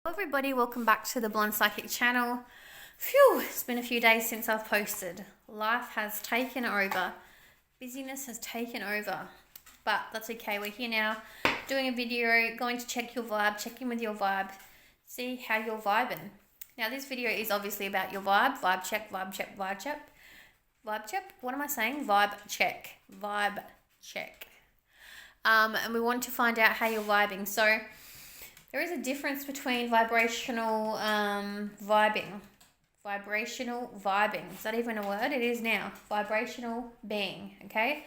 Hello everybody, welcome back to the Blonde Psychic channel. Phew, it's been a few days since I've posted. Life has taken over. Busyness has taken over. But that's okay, we're here now doing a video, going to check your vibe, check in with your vibe, see how you're vibing. Now this video is obviously about your vibe, vibe check, vibe check, vibe check. Vibe check? What am I saying? Vibe check. Vibe check. And we want to find out how you're vibing. So there is a difference between vibrational vibing. Vibrational vibing. Is that even a word? It is now. Vibrational being, okay?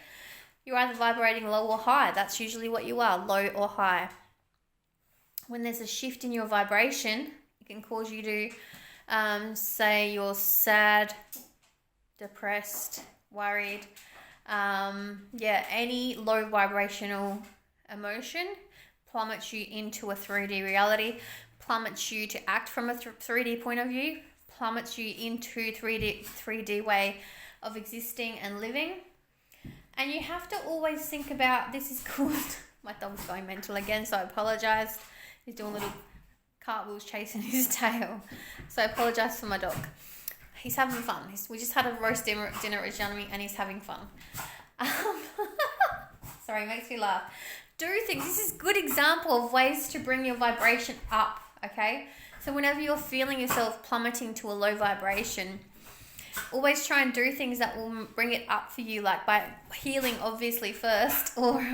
You're either vibrating low or high. That's usually what you are, low or high. When there's a shift in your vibration, it can cause you to say you're sad, depressed, worried. Any low vibrational emotion plummets you into a 3D reality, plummets you to act from a 3D point of view, plummets you into 3D way of existing and living. And you have to always think about, this is called, my dog's going mental again, so I apologize. He's doing little cartwheels chasing his tail. So I apologize for my dog. He's having fun. We just had a roast dinner at Janami and he's having fun. Sorry, it makes me laugh. Do things. This is a good example of ways to bring your vibration up, okay? So whenever you're feeling yourself plummeting to a low vibration, always try and do things that will bring it up for you, like by healing, obviously, first, or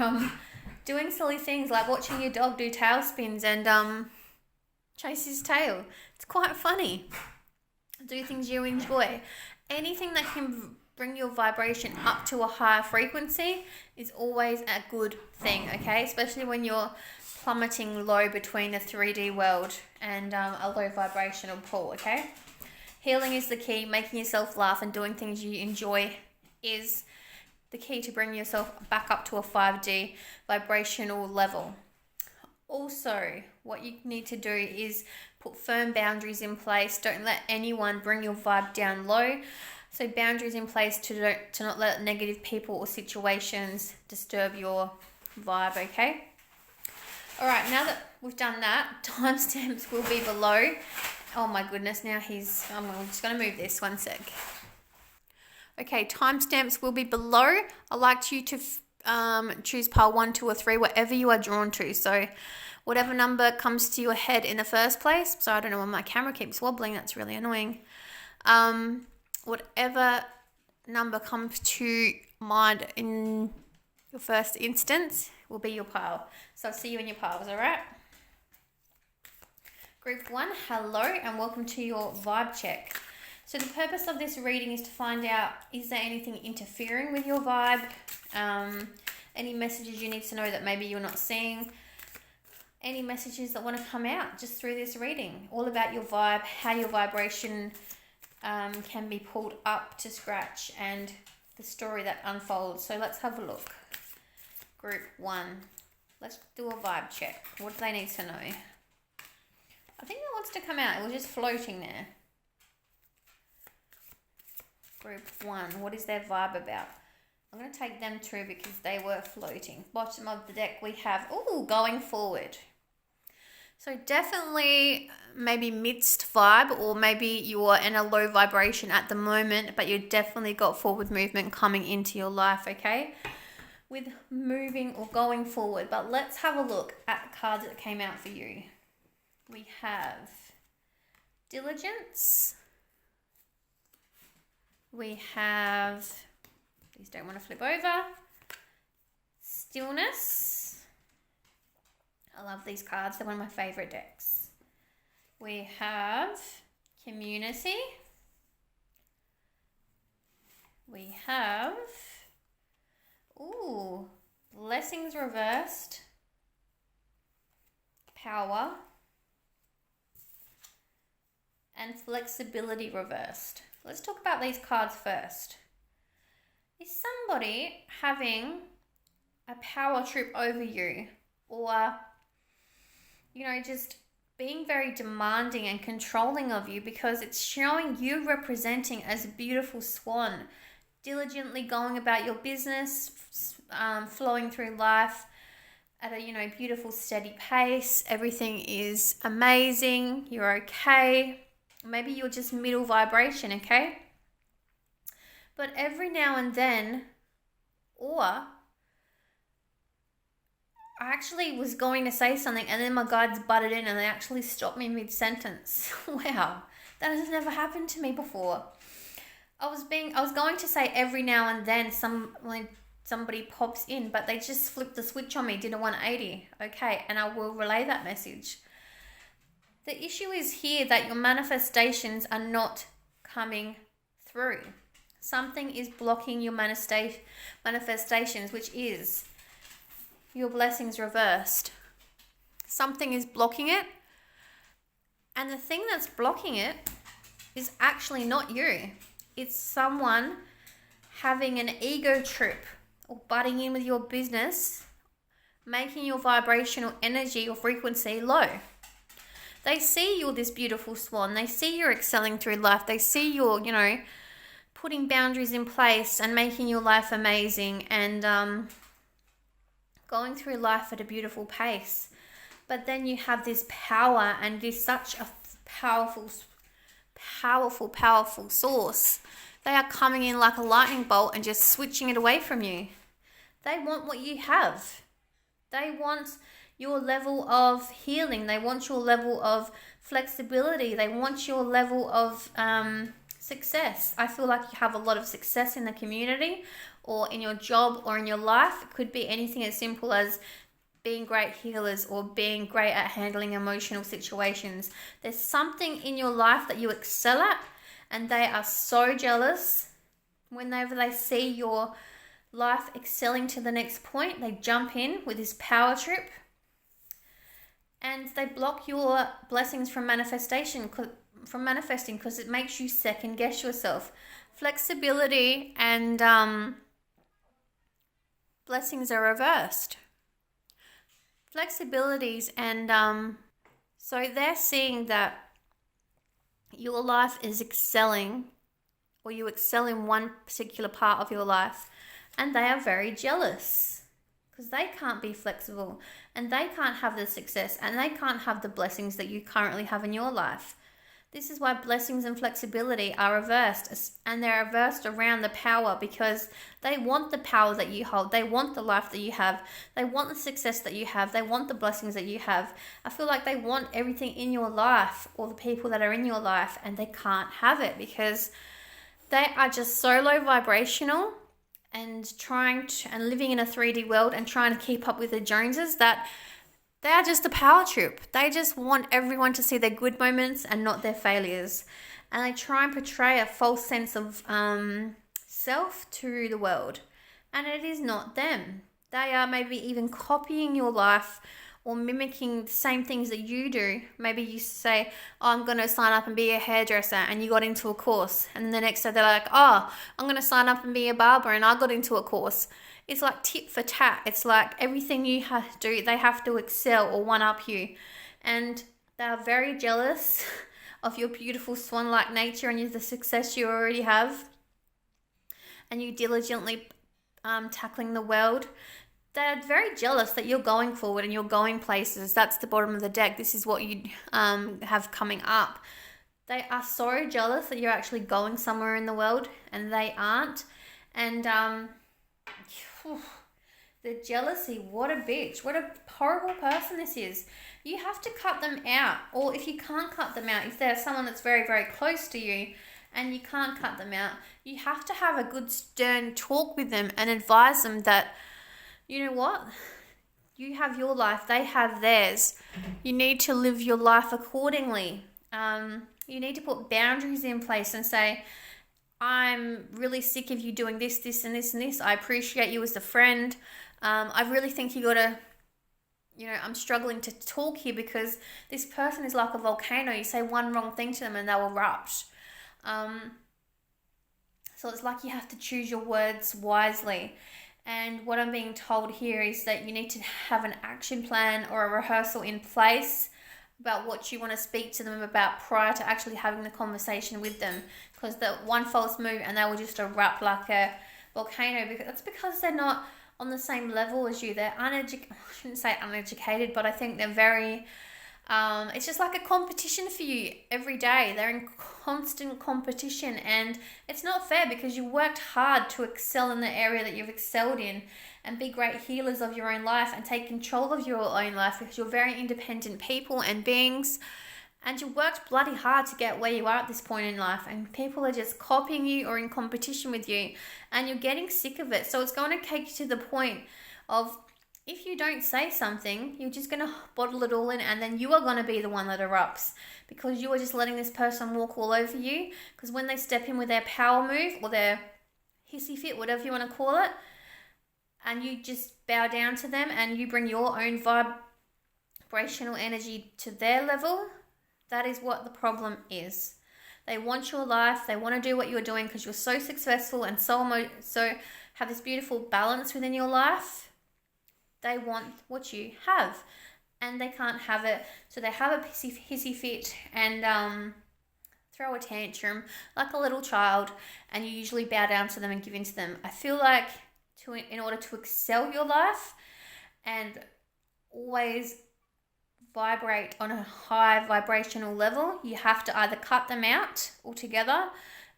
doing silly things like watching your dog do tail spins and chase his tail. It's quite funny. Do things you enjoy. Anything that can bring your vibration up to a higher frequency is always a good thing, okay? Especially when you're plummeting low between the 3D world and a low vibrational pool, okay? Healing is the key. Making yourself laugh and doing things you enjoy is the key to bring yourself back up to a 5D vibrational level. Also, what you need to do is put firm boundaries in place. Don't let anyone bring your vibe down low. So boundaries in place to not let negative people or situations disturb your vibe, okay? All right, now that we've done that, timestamps will be below. Oh my goodness, now I'm just going to move this one sec. Okay, timestamps will be below. I'd like you to choose pile 1, 2, or 3, whatever you are drawn to. So whatever number comes to your head in the first place. So I don't know why my camera keeps wobbling. That's really annoying. Whatever number comes to mind in your first instance will be your pile. So I'll see you in your piles, all right? Group 1, hello and welcome to your vibe check. So the purpose of this reading is to find out, is there anything interfering with your vibe? Any messages you need to know that maybe you're not seeing? Any messages that want to come out just through this reading? All about your vibe, how your vibration can be pulled up to scratch and the story that unfolds. So let's have a look. Group 1. Let's do a vibe check. What do they need to know? I think it wants to come out. It was just floating there. Group 1. What is their vibe about? I'm going to take them through because they were floating. Bottom of the deck we have, going forward. So definitely maybe mixed vibe, or maybe you're in a low vibration at the moment, but you definitely got forward movement coming into your life, okay? With moving or going forward. But let's have a look at the cards that came out for you. We have diligence. We have, please don't want to flip over, stillness. I love these cards. They're one of my favorite decks. We have community. We have, blessings reversed. Power. And flexibility reversed. Let's talk about these cards first. Is somebody having a power trip over you, or just being very demanding and controlling of you, because it's showing you representing as a beautiful swan, diligently going about your business, flowing through life, at a beautiful steady pace. Everything is amazing. You're okay. Maybe you're just middle vibration, okay? But every now and then, or I actually was going to say something and then my guides butted in and they actually stopped me mid-sentence. Wow, that has never happened to me before. I was going to say every now and then somebody pops in, but they just flipped the switch on me, did a 180. Okay, and I will relay that message. The issue is here that your manifestations are not coming through. Something is blocking your manifestations, which is your blessings reversed. Something is blocking it. And the thing that's blocking it is actually not you. It's someone having an ego trip or butting in with your business, making your vibrational energy or frequency low. They see you're this beautiful swan. They see you're excelling through life. They see you're, putting boundaries in place and making your life amazing and going through life at a beautiful pace. But then you have this power and this such a powerful source. They are coming in like a lightning bolt and just switching it away from you. They want what you have. They want your level of healing. They want your level of flexibility. They want your level of success. I feel like you have a lot of success in the community or in your job or in your life. It could be anything as simple as being great healers or being great at handling emotional situations. There's something in your life that you excel at, and they are so jealous. Whenever they see your life excelling to the next point, they jump in with this power trip and they block your blessings from manifesting because it makes you second guess yourself. Flexibility and blessings are reversed. Flexibilities and so they're seeing that your life is excelling or you excel in one particular part of your life, and they are very jealous because they can't be flexible and they can't have the success and they can't have the blessings that you currently have in your life. This is why blessings and flexibility are reversed, and they're reversed around the power because they want the power that you hold. They want the life that you have. They want the success that you have. They want the blessings that you have. I feel like they want everything in your life or the people that are in your life, and they can't have it because they are just so low vibrational and living in a 3D world and trying to keep up with the Joneses that they are just a power trip. They just want everyone to see their good moments and not their failures. And they try and portray a false sense of self to the world. And it is not them. They are maybe even copying your life or mimicking the same things that you do. Maybe you say, oh, I'm going to sign up and be a hairdresser, and you got into a course. And the next day they're like, oh, I'm going to sign up and be a barber, and I got into a course. It's like tit for tat. It's like everything you have to do, they have to excel or one-up you. And they're very jealous of your beautiful swan-like nature and the success you already have. And you diligently tackling the world. They're very jealous that you're going forward and you're going places. That's the bottom of the deck. This is what you have coming up. They are so jealous that you're actually going somewhere in the world and they aren't. And the jealousy, what a bitch. What a horrible person this is. You have to cut them out. Or if you can't cut them out, if there's someone that's very, very close to you and you can't cut them out, you have to have a good stern talk with them and advise them that, you know what? You have your life, they have theirs. You need to live your life accordingly. You need to put boundaries in place and say, I'm really sick of you doing this, this, and this, and this. I appreciate you as a friend. I really think you got to, I'm struggling to talk here because this person is like a volcano. You say one wrong thing to them and they'll erupt. So it's like you have to choose your words wisely. And what I'm being told here is that you need to have an action plan or a rehearsal in place about what you want to speak to them about prior to actually having the conversation with them. Because the one false move and they will just erupt like a volcano. That's because they're not on the same level as you. They're uneducated, I shouldn't say uneducated, but I think they're very, it's just like a competition for you every day. They're in constant competition, and it's not fair because you worked hard to excel in the area that you've excelled in and be great healers of your own life and take control of your own life, because you're very independent people and beings, and you worked bloody hard to get where you are at this point in life, and people are just copying you or in competition with you, and you're getting sick of it. So it's going to take you to the point of, if you don't say something, you're just going to bottle it all in, and then you are going to be the one that erupts because you are just letting this person walk all over you. Because when they step in with their power move or their hissy fit, whatever you want to call it, and you just bow down to them and you bring your own vibrational energy to their level, that is what the problem is. They want your life. They want to do what you're doing because you're so successful and so have this beautiful balance within your life. They want what you have, and they can't have it. So they have a hissy fit and throw a tantrum like a little child, and you usually bow down to them and give in to them. I feel like in order to excel your life and always vibrate on a high vibrational level, you have to either cut them out altogether,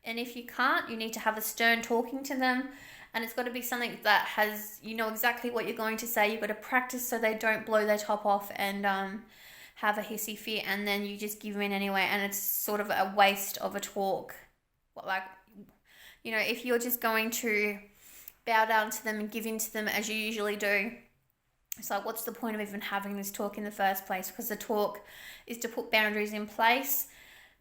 and if you can't, you need to have a stern talking to them. And it's got to be something that has, you know exactly what you're going to say. You've got to practice so they don't blow their top off and have a hissy fit, and then you just give in anyway. And it's sort of a waste of a talk. Like, you know, if you're just going to bow down to them and give in to them as you usually do, it's like, what's the point of even having this talk in the first place? Because the talk is to put boundaries in place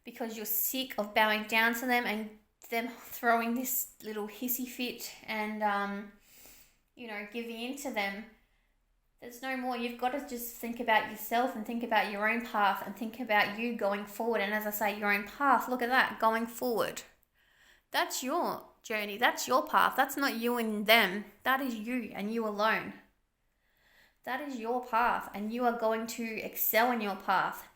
because you're sick of bowing down to them and them throwing this little hissy fit and you know, giving in to them. There's no more. You've got to just think about yourself and think about your own path and think about you going forward. And as I say, your own path, look at that, going forward. That's your journey. That's your path. That's not you and them. That is you and you alone. That is your path, and you are going to excel in your path.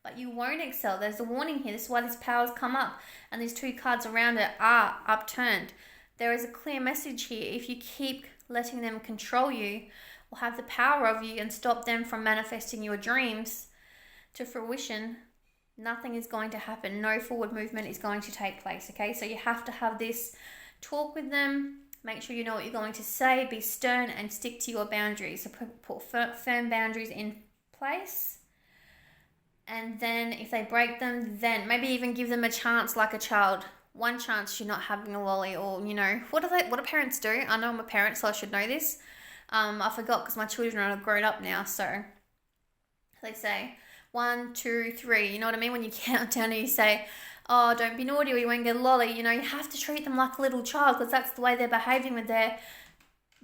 But you won't excel. There's a warning here. This is why these powers come up, and these two cards around it are upturned. There is a clear message here. If you keep letting them control you or have the power of you and stop them from manifesting your dreams to fruition, nothing is going to happen. No forward movement is going to take place, okay? So you have to have this talk with them. Make sure you know what you're going to say. Be stern and stick to your boundaries. So put firm boundaries in place. And then if they break them, then maybe even give them a chance like a child. One chance you're not having a lolly, or, you know, what do parents do? I know I'm a parent, so I should know this. I forgot because my children are grown up now. So they say 1, 2, 3. You know what I mean? When you count down and you say, oh, don't be naughty or you won't get a lolly. You know, you have to treat them like a little child because that's the way they're behaving with their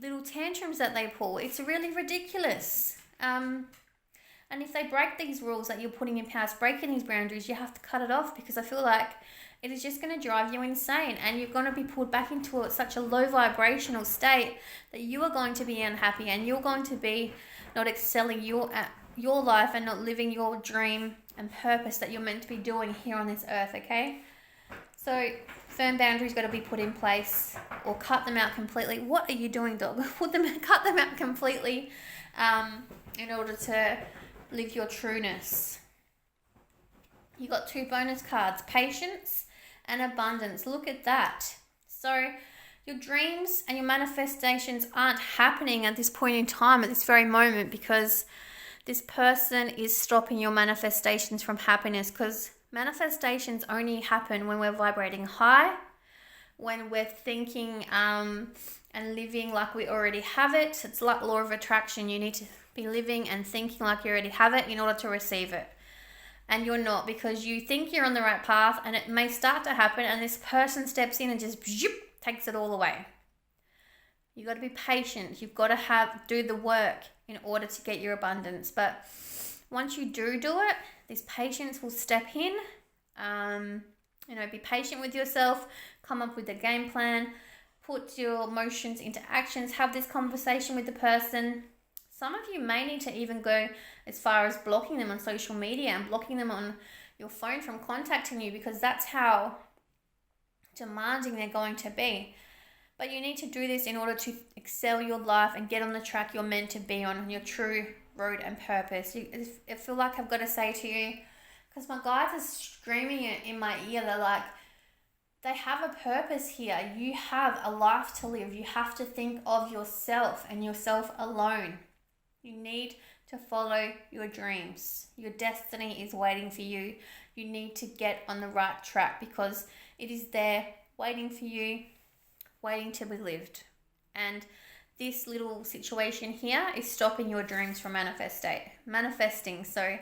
little tantrums that they pull. It's really ridiculous. And if they break these rules that you're putting in place, breaking these boundaries, you have to cut it off, because I feel like it is just going to drive you insane, and you're going to be pulled back into such a low vibrational state that you are going to be unhappy, and you're going to be not excelling your life and not living your dream and purpose that you're meant to be doing here on this earth, okay? So firm boundaries got to be put in place, or cut them out completely. What are you doing, dog? Cut them out completely in order to live your trueness. You got 2 bonus cards, patience and abundance. Look at that. So your dreams and your manifestations aren't happening at this point in time, at this very moment, because this person is stopping your manifestations from happiness, because manifestations only happen when we're vibrating high, when we're thinking and living like we already have it. It's like law of attraction. You need to be living and thinking like you already have it in order to receive it. And you're not, because you think you're on the right path, and it may start to happen, and this person steps in and just takes it all away. You've got to be patient. You've got to do the work in order to get your abundance. But once you do it, this patience will step in. Be patient with yourself. Come up with a game plan. Put your emotions into actions. Have this conversation with the person. Some of you may need to even go as far as blocking them on social media and blocking them on your phone from contacting you, because that's how demanding they're going to be. But you need to do this in order to excel your life and get on the track you're meant to be on, your true road and purpose. I feel like I've got to say to you, because my guides are screaming it in my ear. They're like, they have a purpose here. You have a life to live. You have to think of yourself and yourself alone. You need to follow your dreams. Your destiny is waiting for you. You need to get on the right track because it is there waiting for you, waiting to be lived. And this little situation here is stopping your dreams from manifesting. So,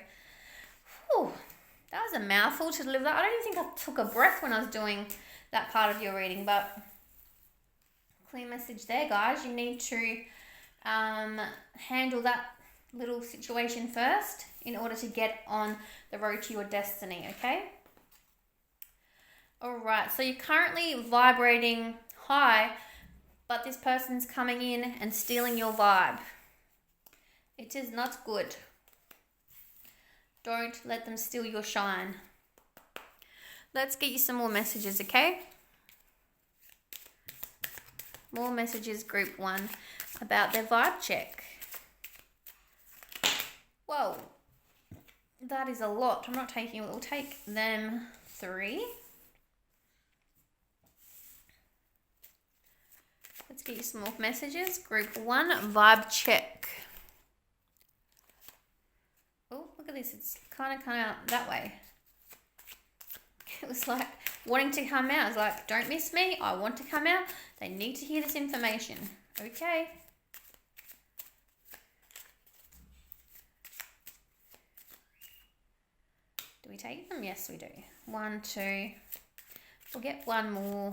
that was a mouthful to deliver that. I don't even think I took a breath when I was doing that part of your reading, but clear message there, guys. You need to handle that little situation first in order to get on the road to your destiny, okay? All right, so you're currently vibrating high, but this person's coming in and stealing your vibe. It is not good. Don't let them steal your shine. Let's get you some more messages, okay? More messages, group 1, about their vibe check. Whoa, that is a lot. I'm not taking it. We'll take them 3. Let's get you some more messages. Group 1, vibe check. Oh, look at this. It's kind of come out that way. It was like wanting to come out. It's like, don't miss me. I want to come out. They need to hear this information. Okay. Do we take them? Yes, we do. 1, 2. We'll get one more.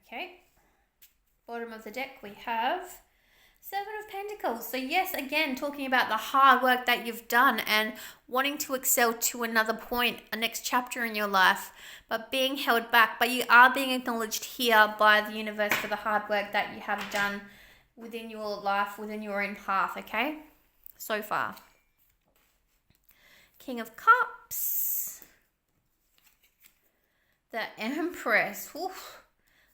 Okay. Bottom of the deck we have 7 of Pentacles. So yes, again, talking about the hard work that you've done and wanting to excel to another point, a next chapter in your life, but being held back. But you are being acknowledged here by the universe for the hard work that you have done within your life, within your own path, okay? So far. King of Cups. The Empress. Oof.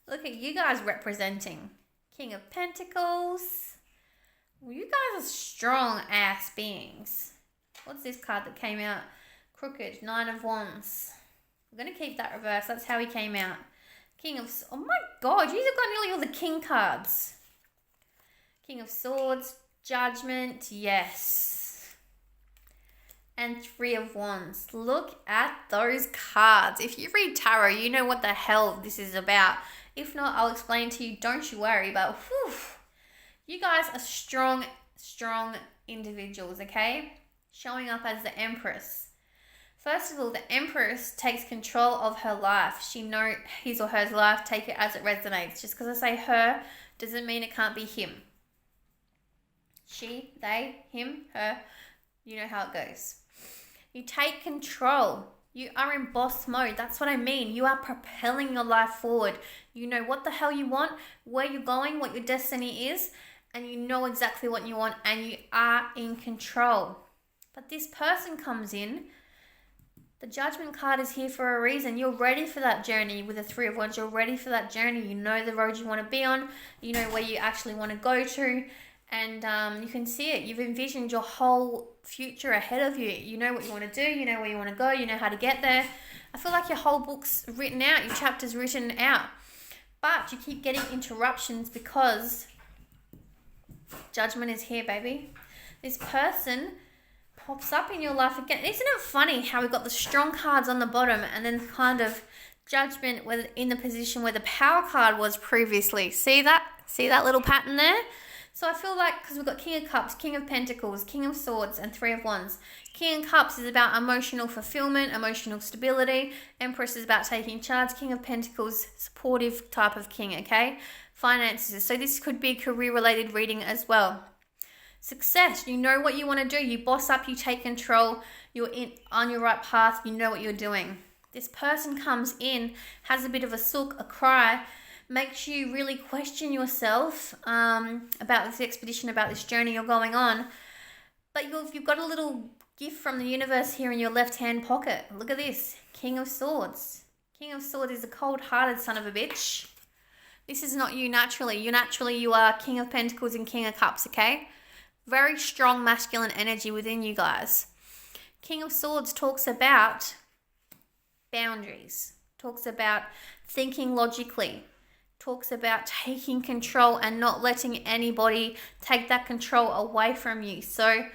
Look at you guys representing. King of Pentacles. Well, you guys are strong ass beings. What's this card that came out? Crooked. 9 of Wands. I'm going to keep that reversed. That's how he came out. King of... Oh my God. You've got nearly all the King cards. King of Swords. Judgment. Yes. And 3 of Wands. Look at those cards. If you read tarot, you know what the hell this is about. If not, I'll explain to you. Don't you worry. But whew, you guys are strong individuals, okay? Showing up as the Empress. First of all, the Empress takes control of her life. She knows his or her life. Take it as it resonates. Just because I say her doesn't mean it can't be him. She, they, him, her. You know how it goes. You take control. You are in boss mode. That's what I mean. You are propelling your life forward. You know what the hell you want, where you're going, what your destiny is, and you know exactly what you want, and you are in control. But this person comes in. The Judgment card is here for a reason. You're ready for that journey with the 3 of Wands. You're ready for that journey. You know the road you want to be on. You know where you actually want to go to. And you can see it. You've envisioned your whole future ahead of you. You know what you want to do. You know where you want to go. You know how to get there. I feel like your whole book's written out. Your chapter's written out. But you keep getting interruptions because Judgment is here, baby. This person pops up in your life again. Isn't it funny how we got the strong cards on the bottom and then kind of Judgment in the position where the Power card was previously? See that? See that little pattern there? So I feel like, because we've got King of Cups, King of Pentacles, King of Swords, and 3 of Wands. King of Cups is about emotional fulfillment, emotional stability. Empress is about taking charge. King of Pentacles, supportive type of king, okay? Finances. So this could be a career-related reading as well. Success. You know what you want to do. You boss up, you take control. You're on your right path. You know what you're doing. This person comes in, has a bit of a sook, a cry, makes you really question yourself about this expedition, about this journey you're going on. But you've got a little gift from the universe here in your left-hand pocket. Look at this. King of Swords. King of Swords is a cold-hearted son of a bitch. This is not you naturally. You are King of Pentacles and King of Cups, okay? Very strong masculine energy within you guys. King of Swords talks about boundaries, talks about thinking logically, talks about taking control and not letting anybody take that control away from you. So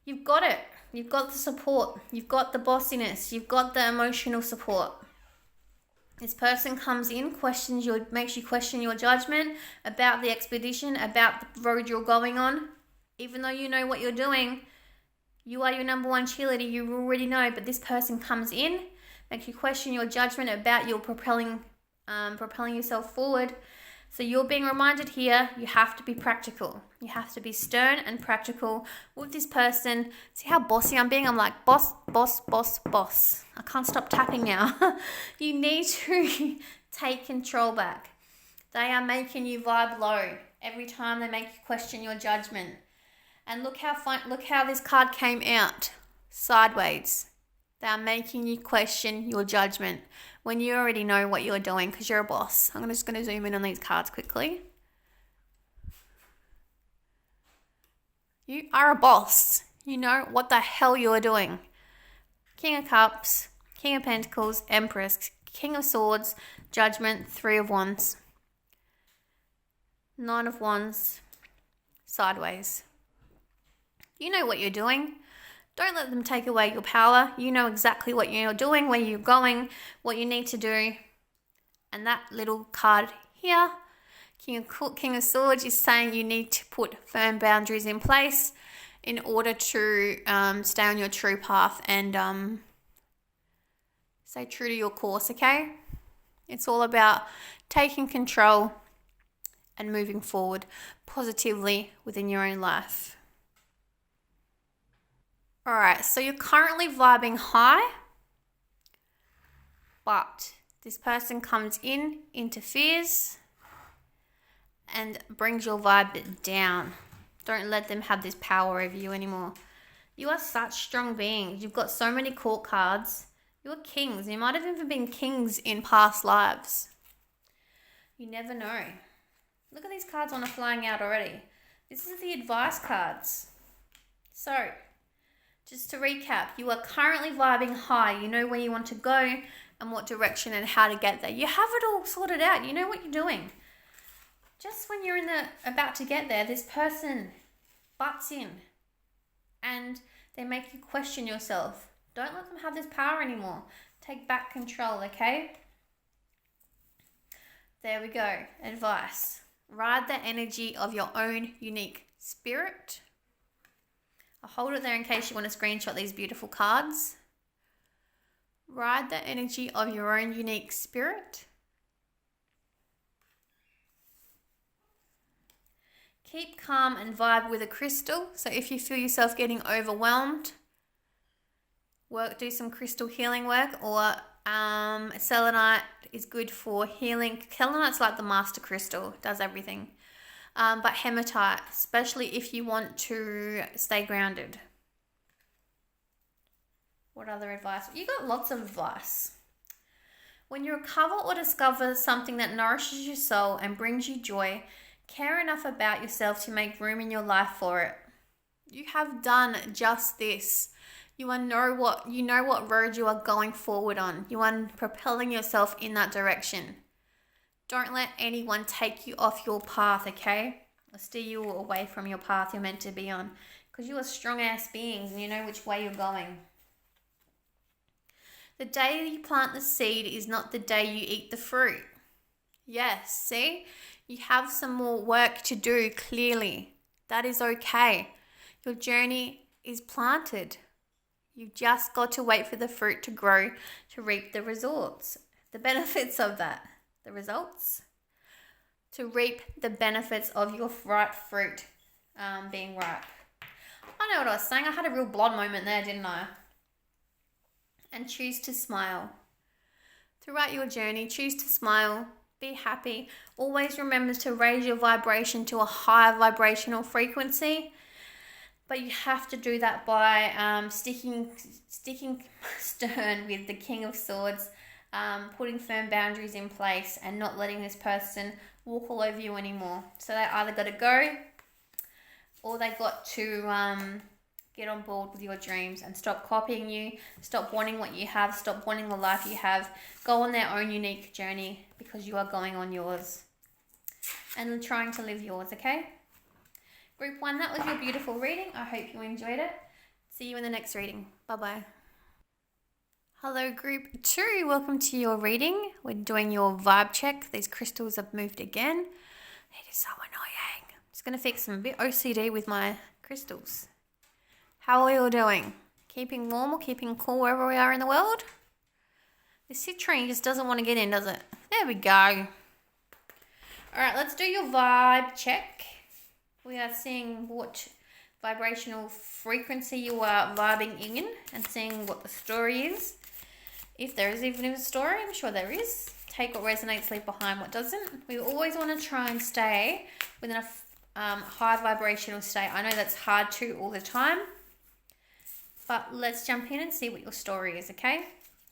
you've got it. You've got the support. You've got the bossiness. You've got the emotional support. This person comes in, makes you question your judgment about the expedition, about the road you're going on. Even though you know what you're doing, you are your number one cheerleader. You already know, but this person comes in, makes you question your judgment about your propelling yourself forward. So you're being reminded here, you have to be practical. You have to be stern and practical with this person. See how bossy I'm being? I'm like, boss, boss, boss, boss. I can't stop tapping now. You need to take control back. They are making you vibe low every time they make you question your judgment. And look how this card came out sideways. They are making you question your judgment when you already know what you're doing because you're a boss. I'm just going to zoom in on these cards quickly. You are a boss. You know what the hell you're doing. King of Cups, King of Pentacles, Empress, King of Swords, Judgment, Three of Wands, Nine of Wands, sideways. You know what you're doing. Don't let them take away your power. You know exactly what you're doing, where you're going, what you need to do. And that little card here, King of Swords, is saying you need to put firm boundaries in place in order to stay on your true path and stay true to your course, okay? It's all about taking control and moving forward positively within your own life. All right, so you're currently vibing high, but this person comes in, interferes, and brings your vibe down. Don't let them have this power over you anymore. You are such strong beings. You've got so many court cards. You're kings. You might have even been kings in past lives. You never know. Look at these cards on a flying out already. This is the advice cards. So, just to recap, you are currently vibing high. You know where you want to go and what direction and how to get there. You have it all sorted out. You know what you're doing. Just when you're about to get there, this person butts in and they make you question yourself. Don't let them have this power anymore. Take back control, okay? There we go. Advice. Ride the energy of your own unique spirit. I'll hold it there in case you want to screenshot these beautiful cards. Ride the energy of your own unique spirit. Keep calm and vibe with a crystal. So if you feel yourself getting overwhelmed, do some crystal healing work, or selenite is good for healing. Selenite's like the master crystal, does everything. But hematite, especially if you want to stay grounded. What other advice? You got lots of advice. When you recover or discover something that nourishes your soul and brings you joy, care enough about yourself to make room in your life for it. You have done just this. You know what road you are going forward on. You are propelling yourself in that direction. Don't let anyone take you off your path, okay? Or steer you away from your path you're meant to be on. Because you are strong-ass beings and you know which way you're going. The day you plant the seed is not the day you eat the fruit. Yes, see? You have some more work to do, clearly. That is okay. Your journey is planted. You've just got to wait for the fruit to grow to reap the results. The benefits of that. The results? To reap the benefits of your ripe fruit being ripe. I know what I was saying. I had a real blood moment there, didn't I? And choose to smile. Throughout your journey, choose to smile. Be happy. Always remember to raise your vibration to a higher vibrational frequency. But you have to do that by sticking stern with the King of Swords, putting firm boundaries in place and not letting this person walk all over you anymore. So they either got to go or they got to get on board with your dreams and stop copying you, stop wanting what you have, stop wanting the life you have, go on their own unique journey because you are going on yours and trying to live yours, okay? Group 1, that was your beautiful reading. I hope you enjoyed it. See you in the next reading. Bye-bye. Hello, Group 2. Welcome to your reading. We're doing your vibe check. These crystals have moved again. It is so annoying. I'm just going to fix some bit OCD with my crystals. How are we all doing? Keeping warm or keeping cool wherever we are in the world? This citrine just doesn't want to get in, does it? There we go. All right, let's do your vibe check. We are seeing what vibrational frequency you are vibing in and seeing what the story is. If there is even a story, I'm sure there is. Take what resonates, leave behind what doesn't. We always want to try and stay within a high vibrational state. I know that's hard to all the time. But let's jump in and see what your story is, okay?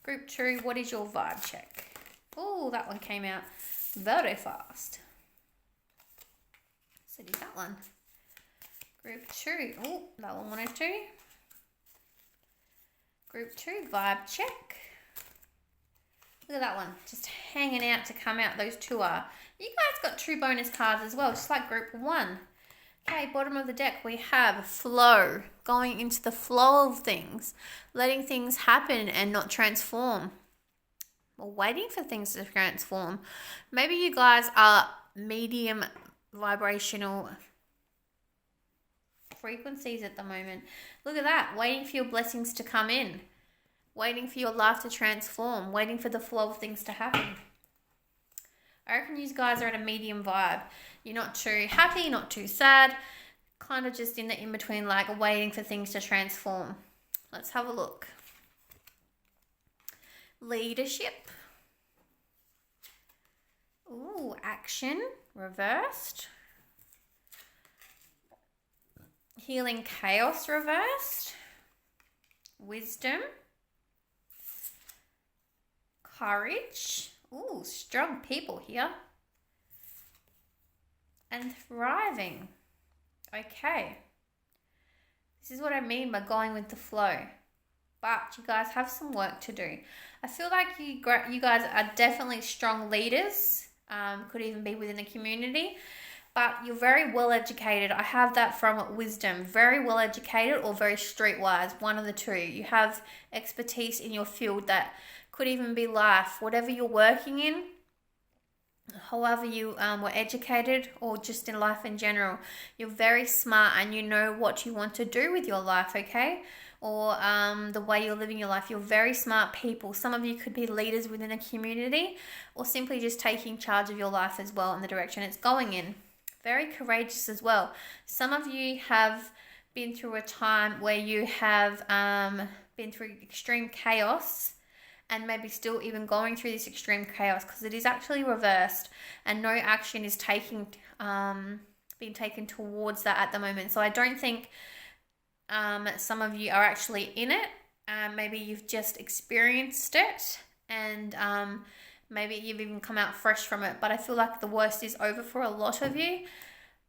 Group 2, what is your vibe check? Oh, that one came out very fast. So do that one. Group 2. Oh, that one wanted to. Group 2, vibe check. Look at that one. Just hanging out to come out. Those two are. You guys got 2 bonus cards as well, just like group 1. Okay, bottom of the deck, we have flow, going into the flow of things, letting things happen and not transform, or waiting for things to transform. Maybe you guys are medium vibrational frequencies at the moment. Look at that, waiting for your blessings to come in, waiting for your life to transform, waiting for the flow of things to happen. I reckon you guys are at a medium vibe. You're not too happy, not too sad, kind of just in the in-between, like waiting for things to transform. Let's have a look. Leadership. Ooh, action, reversed. Healing chaos, reversed. Wisdom. Courage. Ooh, strong people here. And thriving. Okay. This is what I mean by going with the flow. But you guys have some work to do. I feel like you guys are definitely strong leaders. Could even be within the community. But you're very well educated. I have that from wisdom. Very well educated or very streetwise. One of the two. You have expertise in your field that could even be life. Whatever you're working in. However you were educated or just in life in general. You're very smart and you know what you want to do with your life, okay? Or the way you're living your life. You're very smart people. Some of you could be leaders within a community or simply just taking charge of your life as well in the direction it's going in. Very courageous as well. Some of you have been through a time where you have been through extreme chaos and maybe still even going through this extreme chaos because it is actually reversed and no action is being taken towards that at the moment. So I don't think some of you are actually in it. Maybe you've just experienced it and maybe you've even come out fresh from it. But I feel like the worst is over for a lot of you.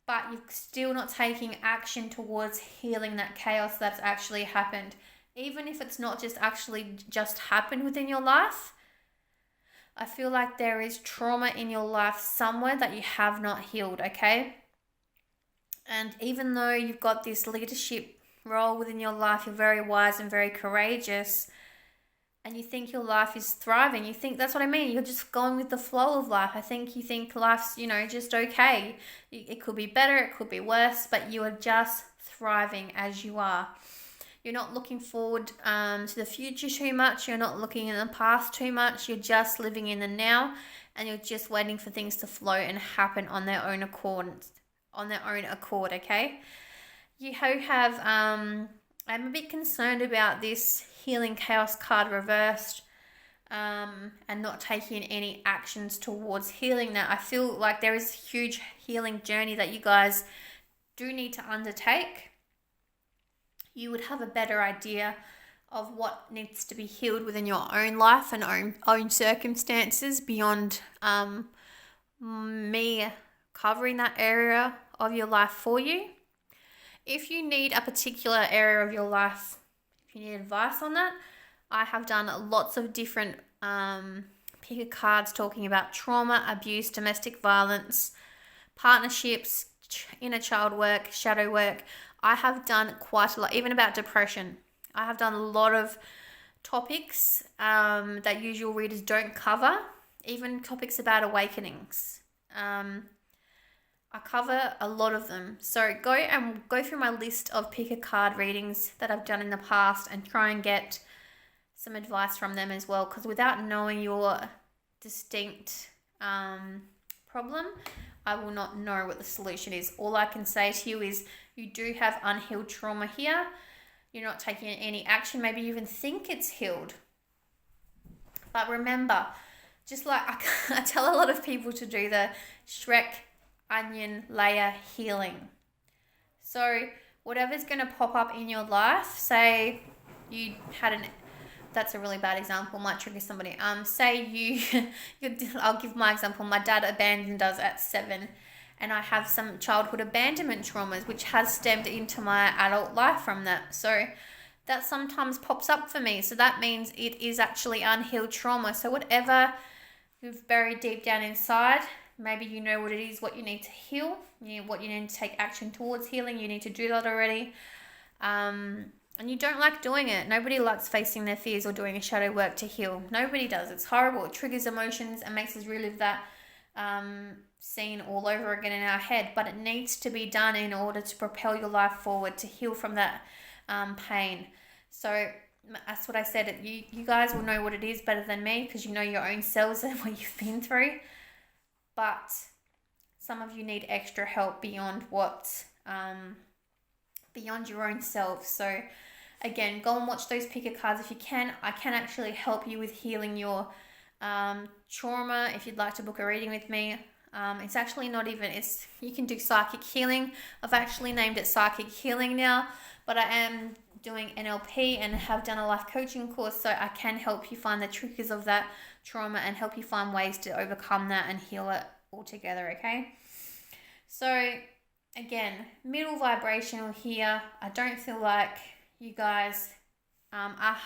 But you're still not taking action towards healing that chaos that's actually happened. Even if it's not just actually just happened within your life, I feel like there is trauma in your life somewhere that you have not healed, okay? And even though you've got this leadership role within your life, you're very wise and very courageous, and you think your life is thriving. You think, that's what I mean, you're just going with the flow of life. You think life's, just okay. It could be better, it could be worse, but you are just thriving as you are. You're not looking forward to the future too much. You're not looking in the past too much. You're just living in the now, and you're just waiting for things to flow and happen on their own accord. Okay. You have. I'm a bit concerned about this healing chaos card reversed, and not taking any actions towards healing that. I feel like there is a huge healing journey that you guys do need to undertake. You would have a better idea of what needs to be healed within your own life and own circumstances beyond me covering that area of your life for you. If you need a particular area of your life, if you need advice on that, I have done lots of different pick of cards talking about trauma, abuse, domestic violence, partnerships, inner child work, shadow work. I have done quite a lot, even about depression. I have done a lot of topics that usual readers don't cover, even topics about awakenings. I cover a lot of them. So go through my list of pick a card readings that I've done in the past and try and get some advice from them as well, because without knowing your distinct problem, I will not know what the solution is. All I can say to you is you do have unhealed trauma here. You're not taking any action. Maybe you even think it's healed. But remember, just like I tell a lot of people to do the Shrek onion layer healing. So whatever's going to pop up in your life, say you had that's a really bad example, might trigger somebody. Say I'll give my example. My dad abandoned us at 7, and I have some childhood abandonment traumas, which has stemmed into my adult life from that. So that sometimes pops up for me. So that means it is actually unhealed trauma. So whatever you've buried deep down inside, maybe you know what it is, what you need to heal, what you need to take action towards healing. You need to do that already. And you don't like doing it. Nobody likes facing their fears or doing a shadow work to heal. Nobody does. It's horrible. It triggers emotions and makes us relive that scene all over again in our head. But it needs to be done in order to propel your life forward, to heal from that pain. So that's what I said. You guys will know what it is better than me, because you know your own selves and what you've been through. But some of you need extra help beyond beyond your own self. So again, go and watch those picker cards if you can. I can actually help you with healing your trauma if you'd like to book a reading with me. It's actually not even, you can do psychic healing. I've actually named it psychic healing now, but I am doing NLP and have done a life coaching course, so I can help you find the triggers of that trauma and help you find ways to overcome that and heal it altogether, okay? So again, middle vibrational here. I don't feel like you guys are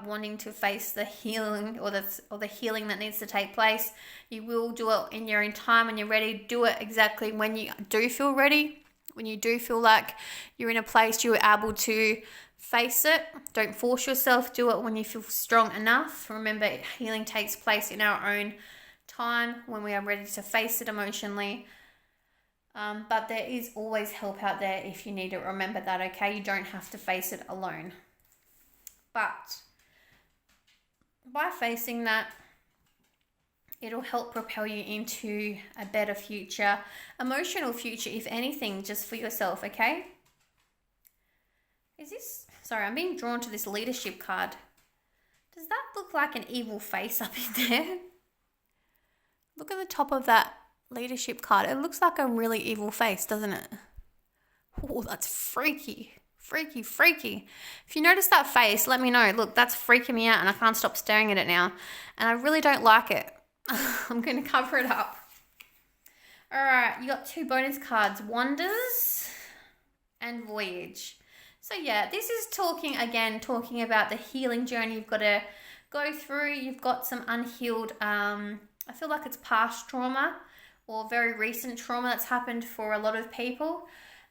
wanting to face the healing or the healing that needs to take place. You will do it in your own time when you're ready. Do it exactly when you do feel ready. When you do feel like you're in a place you're able to face it. Don't force yourself. Do it when you feel strong enough. Remember, healing takes place in our own time when we are ready to face it emotionally. But there is always help out there if you need it. Remember that, okay? You don't have to face it alone. But by facing that, it'll help propel you into a better future, emotional future, if anything, just for yourself, okay? Sorry, I'm being drawn to this leadership card. Does that look like an evil face up in there? Look at the top of that leadership card. It looks like a really evil face, doesn't it? Oh, that's freaky. Freaky, freaky. If you notice that face, let me know. Look, that's freaking me out and I can't stop staring at it now. And I really don't like it. I'm going to cover it up. All right, you got 2 bonus cards, Wonders and Voyage. So yeah, this is talking about the healing journey you've got to go through. You've got some unhealed, I feel like it's past trauma or very recent trauma that's happened for a lot of people.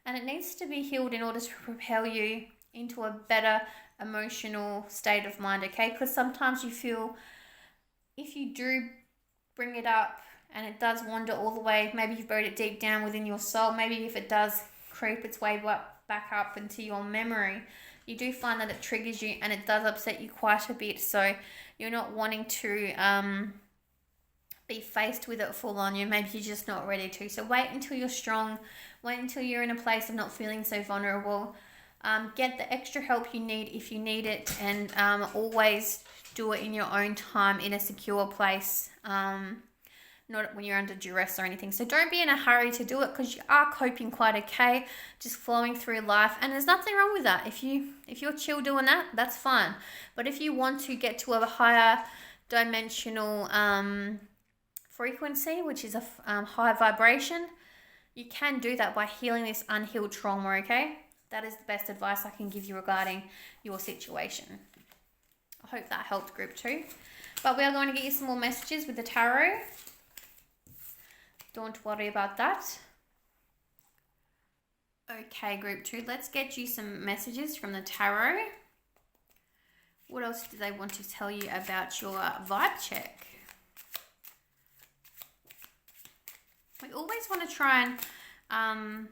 And it needs to be healed in order to propel you into a better emotional state of mind, okay? Because sometimes you feel, if you do bring it up and it does wander all the way, maybe you've buried it deep down within your soul, maybe if it does creep its way back up into your memory, you do find that it triggers you and it does upset you quite a bit. So you're not wanting to be faced with it full on. Maybe you're just not ready to. So wait until you're strong. Wait until you're in a place of not feeling so vulnerable. Get the extra help you need if you need it, and always do it in your own time in a secure place. not when you're under duress or anything. So don't be in a hurry to do it, because you are coping quite okay, just flowing through life, and there's nothing wrong with that. If you're chill doing that, that's fine. But if you want to get to a higher dimensional frequency, which is a high vibration, you can do that by healing this unhealed trauma, okay? That is the best advice I can give you regarding your situation. I hope that helped, group 2. But we are going to get you some more messages with the tarot. Don't worry about that. Okay, group 2, let's get you some messages from the tarot. What else do they want to tell you about your vibe check? We always want to try and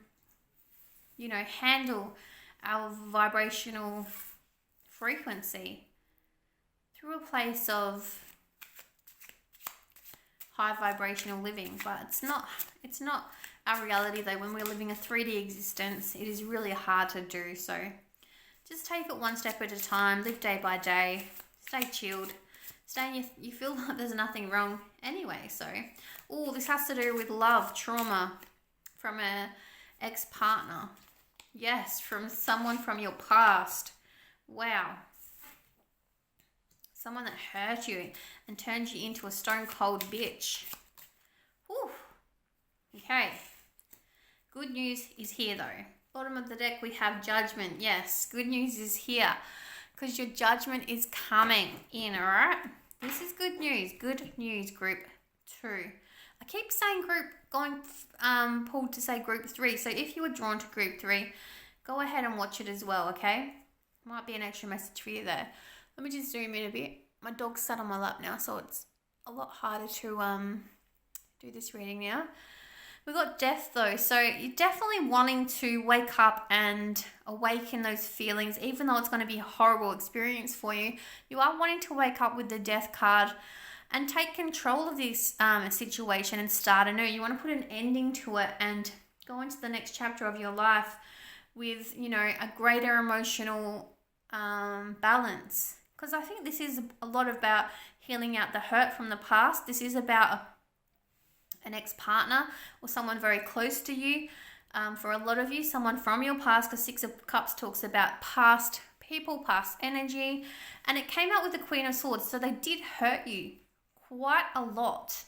handle our vibrational frequency through a place of high vibrational living, but it's not our reality though. When we're living a 3D existence, it is really hard to do. So just take it one step at a time, live day by day, stay chilled, you feel like there's nothing wrong anyway. So, this has to do with love, trauma from a ex-partner. Yes, from someone from your past. Wow. Someone that hurt you and turned you into a stone cold bitch. Whew. Okay. Good news is here though. Bottom of the deck we have judgment. Yes, good news is here, because your judgment is coming in, alright? This is good news. Good news, group 2. I keep saying pulled to say group 3. So if you were drawn to group 3, go ahead and watch it as well, okay? Might be an extra message for you there. Let me just zoom in a bit. My dog's sat on my lap now, so it's a lot harder to do this reading now. We've got death though, so you're definitely wanting to wake up and awaken those feelings, even though it's going to be a horrible experience for you. You are wanting to wake up with the death card and take control of this situation and start anew. You want to put an ending to it and go into the next chapter of your life with, a greater emotional balance. Because I think this is a lot about healing out the hurt from the past. This is about an ex-partner or someone very close to you. For a lot of you, someone from your past, because 6 of Cups talks about past people, past energy. And it came out with the Queen of Swords. So they did hurt you quite a lot.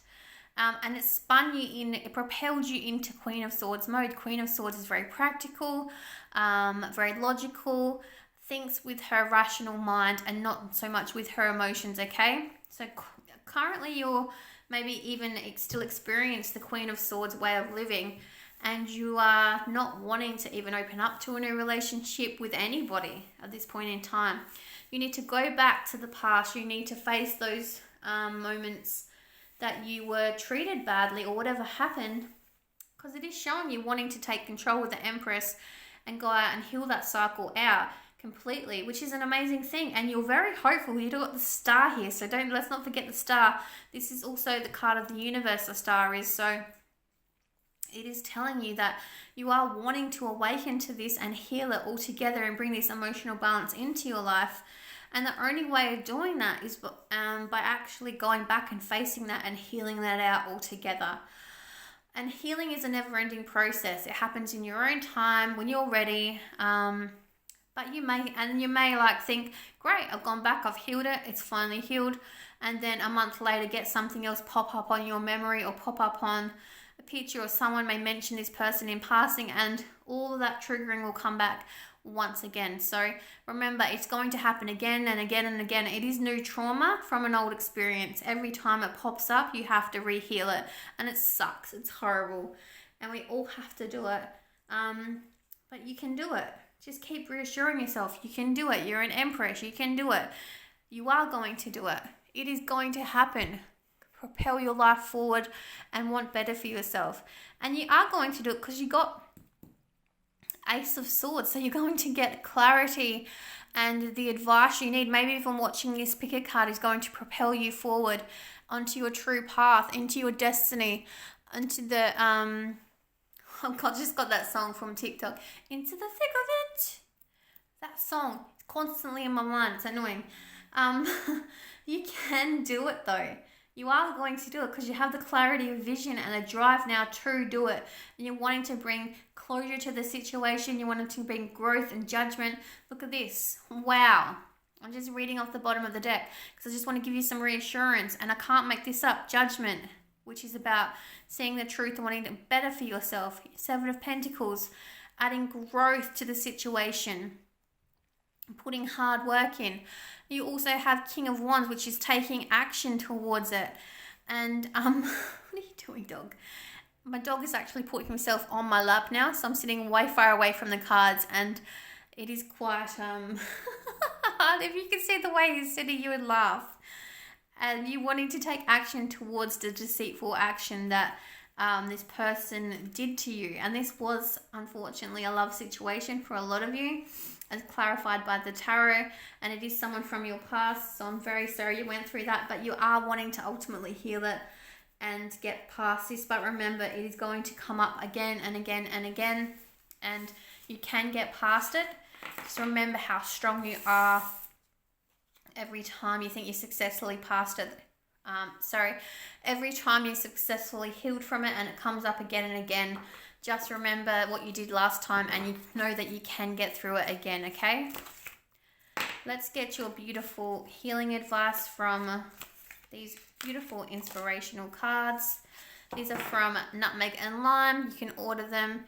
And it spun you in, it propelled you into Queen of Swords mode. Queen of Swords is very practical, very logical, thinks with her rational mind and not so much with her emotions, okay? So currently you're maybe even still experience the Queen of Swords way of living, and you are not wanting to even open up to a new relationship with anybody at this point in time. You need to go back to the past. You need to face those moments that you were treated badly or whatever happened, because it is showing you wanting to take control with the Empress and go out and heal that cycle out completely, which is an amazing thing. And you're very hopeful. You got the star here, so let's not forget the star. This is also the card of the universe, the star is. So it is telling you that you are wanting to awaken to this and heal it all together and bring this emotional balance into your life. And the only way of doing that is by actually going back and facing that and healing that out altogether. And healing is a never-ending process. It happens in your own time when you're ready. But you may think, great, I've gone back, I've healed it, it's finally healed. And then a month later, get something else pop up on your memory or pop up on a picture, or someone may mention this person in passing, and all of that triggering will come back once again. So remember, it's going to happen again and again and again. It is new trauma from an old experience. Every time it pops up, you have to re-heal it. And it sucks. It's horrible. And we all have to do it. But you can do it. Just keep reassuring yourself. You can do it. You're an Empress. You can do it. You are going to do it. It is going to happen. Propel your life forward and want better for yourself. And you are going to do it because you got Ace of Swords. So you're going to get clarity and the advice you need. Maybe even watching this picker card is going to propel you forward onto your true path, into your destiny, into the just got that song from TikTok. Into the thick of it. That song is constantly in my mind. It's annoying. You can do it though. You are going to do it because you have the clarity of vision and a drive now to do it. And you're wanting to bring closure to the situation. You wanting to bring growth and judgment. Look at this. Wow. I'm just reading off the bottom of the deck because I just want to give you some reassurance. And I can't make this up. Judgment, which is about seeing the truth and wanting to better for yourself. Seven of Pentacles, adding growth to the situation. Putting hard work in. You also have King of Wands, which is taking action towards it. And what are you doing, dog? My dog is actually putting himself on my lap now, so I'm sitting way far away from the cards, and it is quite if you could see the way he's sitting, you would laugh. And you wanting to take action towards the deceitful action that this person did to you. And this was unfortunately a love situation for a lot of you, as clarified by the tarot, and it is someone from your past. So I'm very sorry you went through that, but you are wanting to ultimately heal it and get past this. But remember, it is going to come up again and again and again, and you can get past it. Just remember how strong you are every time you think you successfully passed it. Every time you successfully healed from it and it comes up again and again, just remember what you did last time and you know that you can get through it again, okay? Let's get your beautiful healing advice from these beautiful inspirational cards. These are from Nutmeg and Lime. You can order them.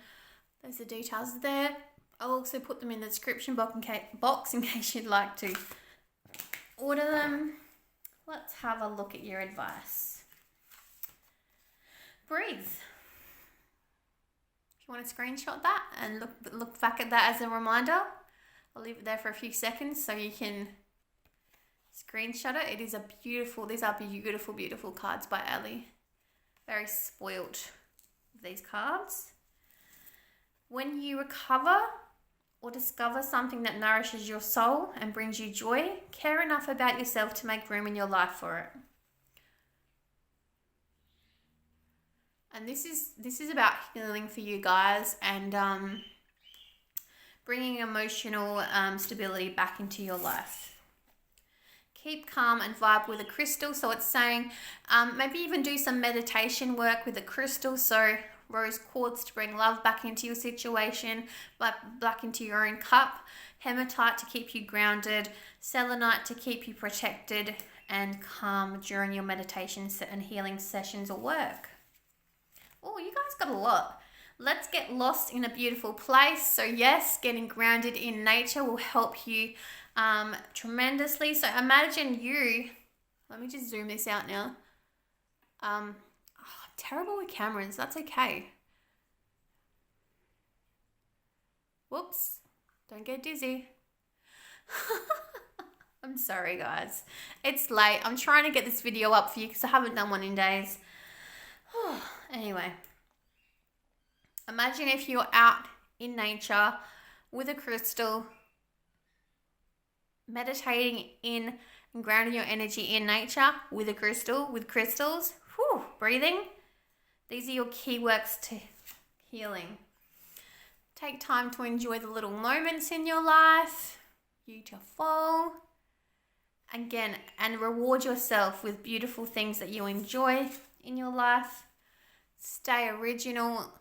There's the details there. I'll also put them in the description box in case you'd like to order them. Let's have a look at your advice. Breathe. You want to screenshot that and look back at that as a reminder. I'll leave it there for a few seconds so you can screenshot it. These are beautiful, beautiful cards by Ali. Very spoilt with these cards. When you recover or discover something that nourishes your soul and brings you joy, care enough about yourself to make room in your life for it. And this is about healing for you guys and bringing emotional stability back into your life. Keep calm and vibe with a crystal. So it's saying maybe even do some meditation work with a crystal. So rose quartz to bring love back into your situation, back into your own cup. Hematite to keep you grounded. Selenite to keep you protected and calm during your meditation and healing sessions or work. Oh, you guys got a lot. Let's get lost in a beautiful place. So yes, getting grounded in nature will help you tremendously. So imagine let me just zoom this out now. I'm terrible with cameras. That's okay. Whoops. Don't get dizzy. I'm sorry, guys. It's late. I'm trying to get this video up for you because I haven't done one in days. Anyway, imagine if you're out in nature with a crystal, meditating in and grounding your energy in nature with a crystal, with crystals. Breathing. These are your key works to healing. Take time to enjoy the little moments in your life. Beautiful. Again, and reward yourself with beautiful things that you enjoy in your life. Stay original.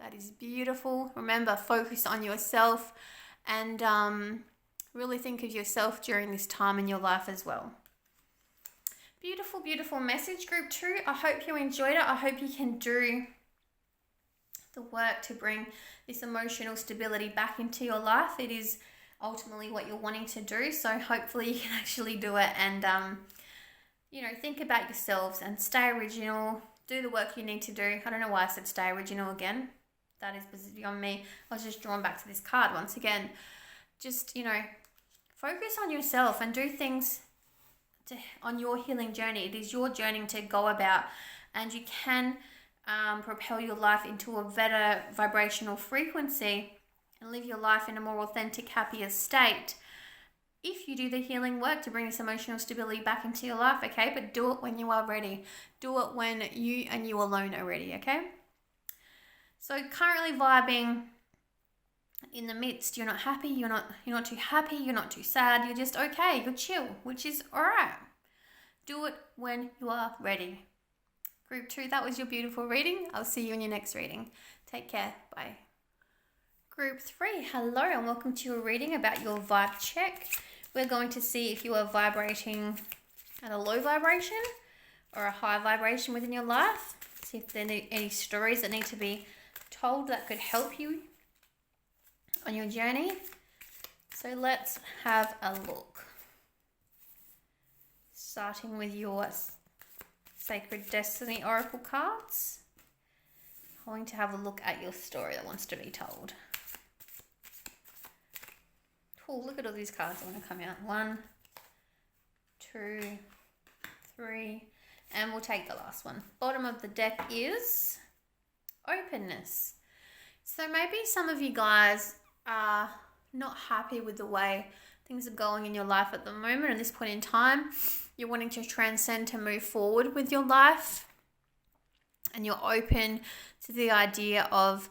That is beautiful. Remember, focus on yourself and really think of yourself during this time in your life as well. Beautiful, beautiful message, group 2. I hope you enjoyed it. I hope you can do the work to bring this emotional stability back into your life. It is ultimately what you're wanting to do. So hopefully you can actually do it and, think about yourselves and stay original. Do the work you need to do. I don't know why I said stay original again. That is beyond me. I was just drawn back to this card once again. Just, focus on yourself and do things on your healing journey. It is your journey to go about, and you can propel your life into a better vibrational frequency and live your life in a more authentic, happier state if you do the healing work to bring this emotional stability back into your life, okay? But do it when you are ready. Do it when you and you alone are ready, okay? So currently vibing in the midst. You're not happy, you're not too happy, you're not too sad, you're just okay, you're chill, which is all right. Do it when you are ready. Group 2, that was your beautiful reading. I'll see you in your next reading. Take care. Bye. Group 3, hello and welcome to your reading about your vibe check. We're going to see if you are vibrating at a low vibration or a high vibration within your life. See if there are any stories that need to be told that could help you on your journey. So let's have a look. Starting with your Sacred Destiny Oracle cards. I'm going to have a look at your story that wants to be told. Cool, look at all these cards that want to come out. 1, 2, 3, and we'll take the last one. Bottom of the deck is openness. So maybe some of you guys are not happy with the way things are going in your life at the moment. At this point in time, you're wanting to transcend, to move forward with your life, and you're open to the idea of,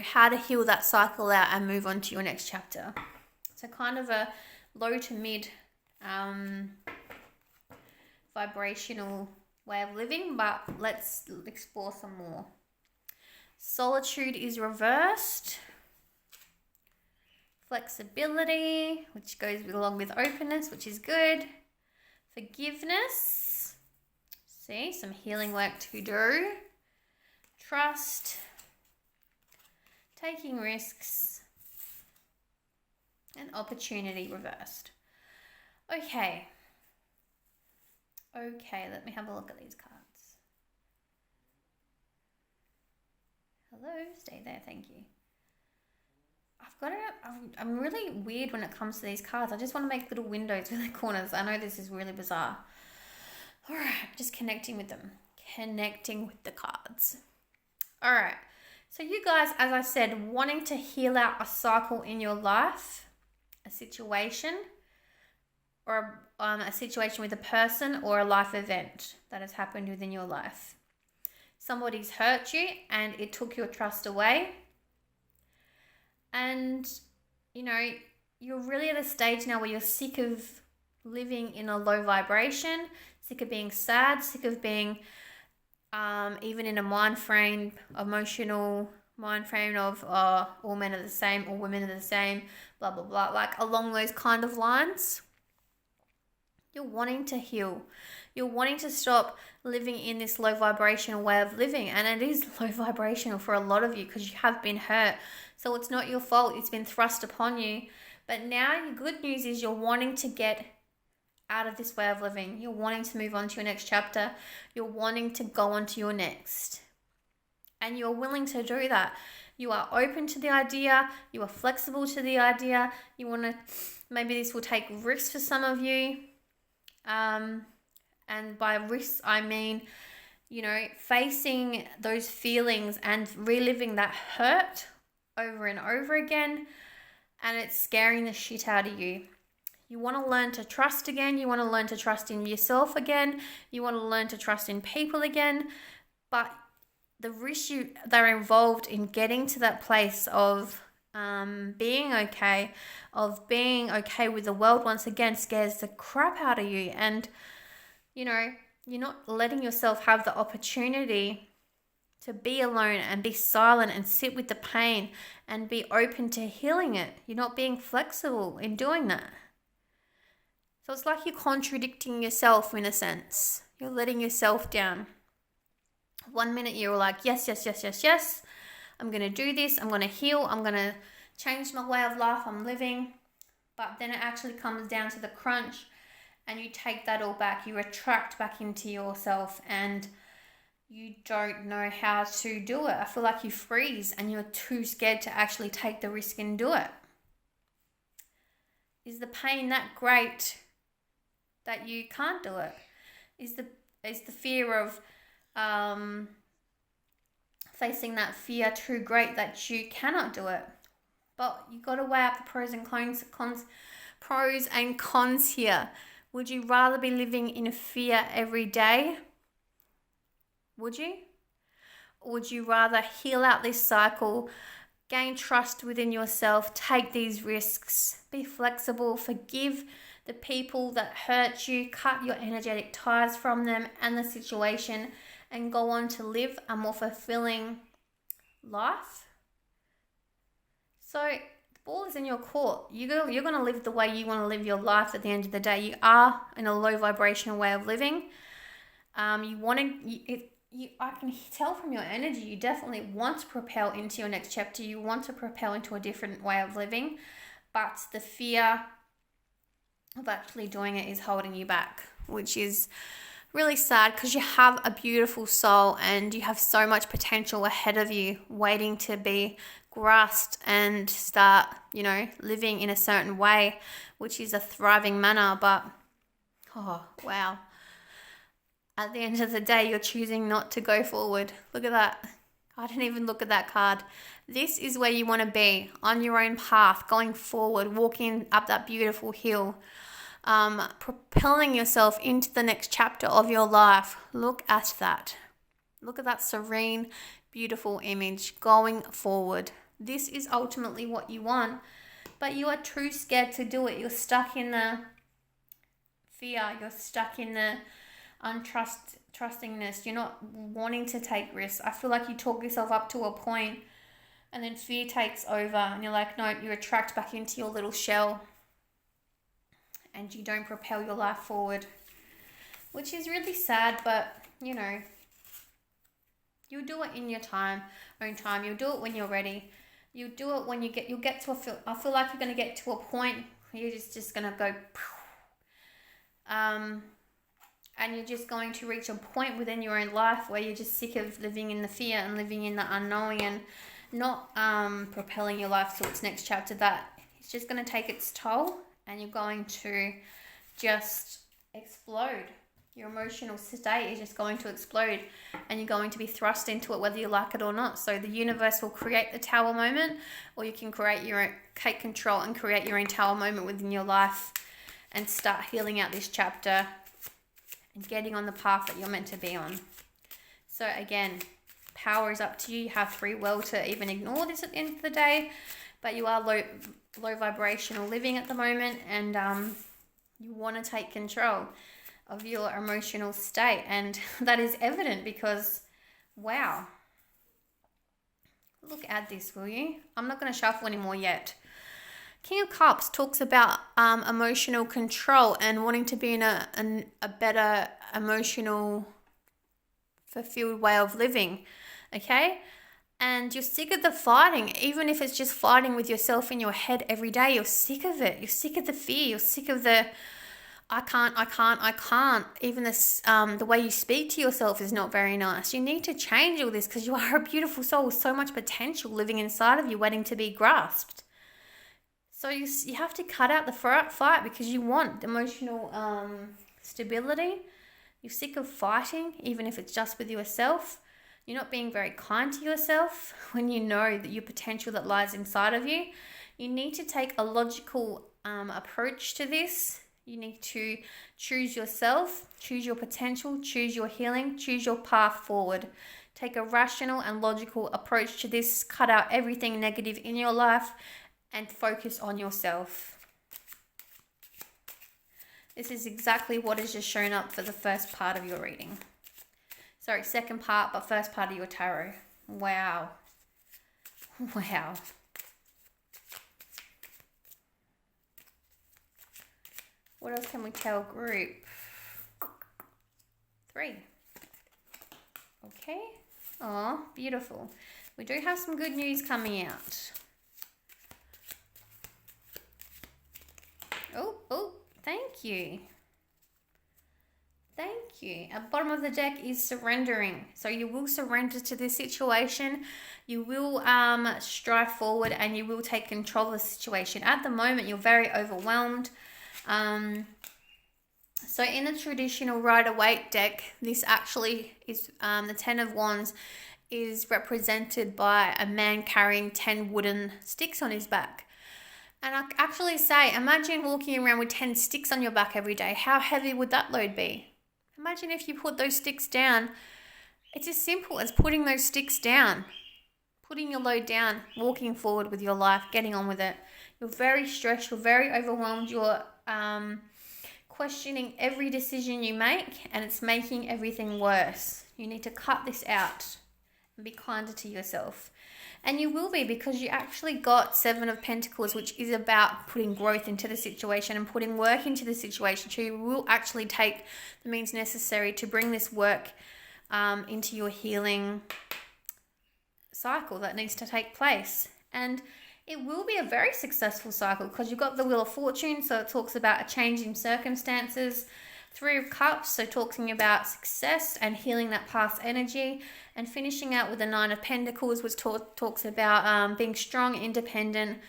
how to heal that cycle out and move on to your next chapter. So kind of a low to mid vibrational way of living, but let's explore some more. Solitude is reversed. Flexibility, which goes along with openness, which is good. Forgiveness. See, some healing work to do. Trust. Taking risks. And opportunity reversed. Okay, let me have a look at these cards. Hello, stay there, thank you. I'm really weird when it comes to these cards. I just want to make little windows with the corners. I know this is really bizarre. All right, just connecting with them. Connecting with the cards. All right, so you guys, as I said, wanting to heal out a cycle in your life, a situation, or a situation with a person or a life event that has happened within your life. Somebody's hurt you and it took your trust away. And, you're really at a stage now where you're sick of living in a low vibration, sick of being sad, sick of being even in a emotional mind frame of all men are the same, all women are the same, blah, blah, blah, like along those kind of lines. You're wanting to heal. You're wanting to stop living in this low vibrational way of living. And it is low vibrational for a lot of you because you have been hurt. So it's not your fault. It's been thrust upon you. But now your good news is you're wanting to get out of this way of living. You're wanting to move on to your next chapter. You're wanting to go on to your next. And you're willing to do that. You are open to the idea. You are flexible to the idea. You want to, maybe this will take risks for some of you. And by risks, I mean, facing those feelings and reliving that hurt over and over again. And it's scaring the shit out of you. You want to learn to trust again. You want to learn to trust in yourself again. You want to learn to trust in people again. But the risks that are involved in getting to that place of being okay with the world once again scares the crap out of you. And, you're not letting yourself have the opportunity to be alone and be silent and sit with the pain and be open to healing it. You're not being flexible in doing that. So it's like you're contradicting yourself in a sense. You're letting yourself down. 1 minute you're like, yes. I'm going to do this. I'm going to heal. I'm going to change my way of life. I'm living. But then it actually comes down to the crunch and you take that all back. You retract back into yourself and you don't know how to do it. I feel like you freeze and you're too scared to actually take the risk and do it. Is the pain that great that you can't do it? Is the fear of facing that fear too great that you cannot do it? But you got to weigh up the pros and cons here. Would you rather be living in fear every day? Would you? Or would you rather heal out this cycle, gain trust within yourself, take these risks, be flexible, forgive the people that hurt you, cut your energetic ties from them and the situation, and go on to live a more fulfilling life. So the ball is in your court. You're going to live the way you want to live your life at the end of the day. You are in a low vibrational way of living. I can tell from your energy, you definitely want to propel into your next chapter. You want to propel into a different way of living, but the fear of actually doing it is holding you back, which is really sad because you have a beautiful soul and you have so much potential ahead of you waiting to be grasped and start, living in a certain way, which is a thriving manner. But, oh, wow. At the end of the day, you're choosing not to go forward. Look at that. I didn't even look at that card. This is where you want to be, on your own path, going forward, walking up that beautiful hill, propelling yourself into the next chapter of your life. Look at that. Look at that serene, beautiful image going forward. This is ultimately what you want, but you are too scared to do it. You're stuck in the fear. You're stuck in the trustingness. You're not wanting to take risks. I feel like you talk yourself up to a point and then fear takes over and you're like, no, you attract back into your little shell and you don't propel your life forward, which is really sad. But you'll do it in your own time. You'll do it when you're ready. You'll do it when you'll get to I feel like you're going to get to a point where you're just going to go and you're just going to reach a point within your own life where you're just sick of living in the fear and living in the unknowing and not propelling your life to its next chapter. That it's just going to take its toll and you're going to just explode. Your emotional state is just going to explode and you're going to be thrust into it whether you like it or not. So the universe will create the tower moment, or you can take control and create your own tower moment within your life and start healing out this chapter and getting on the path that you're meant to be on. So again, power is up to you. You have free will to even ignore this at the end of the day, but you are low vibrational living at the moment, and you want to take control of your emotional state, and that is evident because, wow, look at this, will you? I'm not going to shuffle anymore yet. King of Cups talks about emotional control and wanting to be in a better emotional fulfilled way of living, okay? And you're sick of the fighting, even if it's just fighting with yourself in your head every day. You're sick of it. You're sick of the fear. You're sick of the I can't. Even this, the way you speak to yourself is not very nice. You need to change all this because you are a beautiful soul with so much potential living inside of you waiting to be grasped. So you have to cut out the fight because you want emotional stability. You're sick of fighting, even if it's just with yourself. You're not being very kind to yourself when you know that your potential that lies inside of you. You need to take a logical approach to this. You need to choose yourself, choose your potential, choose your healing, choose your path forward. Take a rational and logical approach to this. Cut out everything negative in your life and focus on yourself. This is exactly what has just shown up for the first part of your reading. Sorry, second part, but first part of your tarot. Wow. Wow. What else can we tell group? 3. Okay. Oh, beautiful. We do have some good news coming out. Oh, thank you. Thank you. At the bottom of the deck is surrendering. So you will surrender to this situation. You will strive forward and you will take control of the situation. At the moment, you're very overwhelmed. So in the traditional Rider-Waite deck, this actually is the 10 of Wands is represented by a man carrying 10 wooden sticks on his back. And I actually say, imagine walking around with 10 sticks on your back every day. How heavy would that load be? Imagine if you put those sticks down. It's as simple as putting those sticks down, putting your load down, walking forward with your life, getting on with it. You're very stressed. You're very overwhelmed. You're questioning every decision you make, and it's making everything worse. You need to cut this out and be kinder to yourself. And you will be, because you actually got 7 of Pentacles, which is about putting growth into the situation and putting work into the situation. So you will actually take the means necessary to bring this work into your healing cycle that needs to take place. And it will be a very successful cycle, because you've got the Wheel of Fortune, so it talks about a change in circumstances. 3 of Cups, so talking about success and healing that past energy, and finishing out with the 9 of Pentacles, which talks about being strong, independent.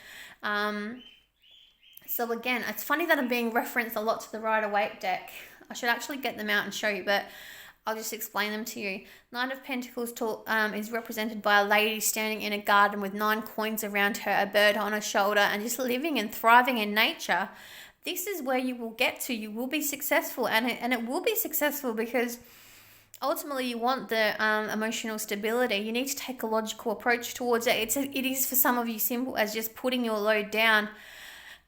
So again, it's funny that I'm being referenced a lot to the Rider-Waite deck. I should actually get them out and show you, but I'll just explain them to you. 9 of Pentacles is represented by a lady standing in a garden with 9 coins around her, a bird on her shoulder, and just living and thriving in nature. This is where you will get to. You will be successful, and it will be successful because ultimately you want the emotional stability. You need to take a logical approach towards it. It is for some of you simple as just putting your load down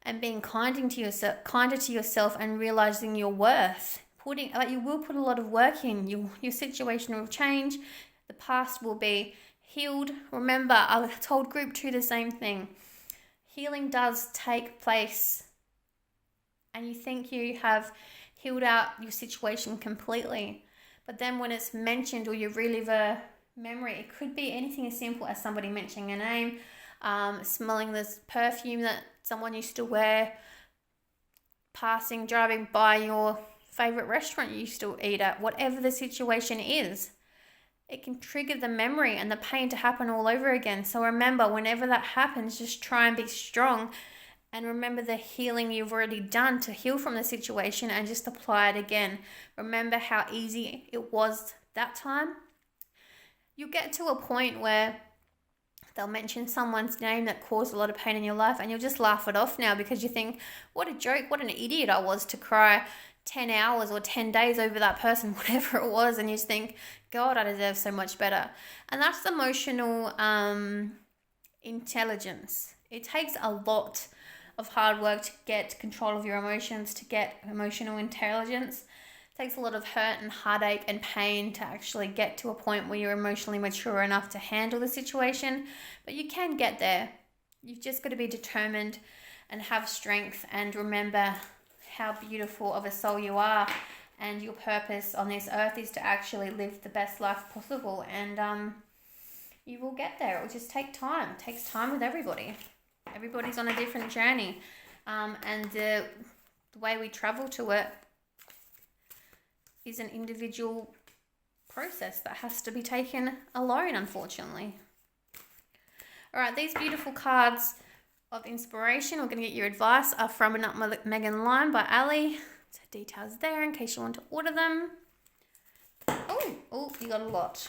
and being kinder to yourself and realizing your worth. You will put a lot of work in. Your situation will change. The past will be healed. Remember, I told group 2 the same thing. Healing does take place, and you think you have healed out your situation completely. But then when it's mentioned or you relive a memory, it could be anything as simple as somebody mentioning a name, smelling this perfume that someone used to wear, driving by your favorite restaurant you used to eat at, whatever the situation is. It can trigger the memory and the pain to happen all over again. So remember, whenever that happens, just try and be strong. And remember the healing you've already done to heal from the situation, and just apply it again. Remember how easy it was that time. You'll get to a point where they'll mention someone's name that caused a lot of pain in your life, and you'll just laugh it off now, because you think, what a joke, what an idiot I was to cry 10 hours or 10 days over that person, whatever it was. And you just think, God, I deserve so much better. And that's emotional intelligence. It takes a lot of hard work to get control of your emotions, to get emotional intelligence. It takes a lot of hurt and heartache and pain to actually get to a point where you're emotionally mature enough to handle the situation. But you can get there. You've just got to be determined and have strength, and remember how beautiful of a soul you are, and your purpose on this earth is to actually live the best life possible. And you will get there. It will just take time. It takes time with everybody. Everybody's on a different journey, and the way we travel to it is an individual process that has to be taken alone, unfortunately. All right, these beautiful cards of inspiration, we're going to get your advice, are from Not Megan Line by Ali. So details there in case you want to order them. Oh, you got a lot.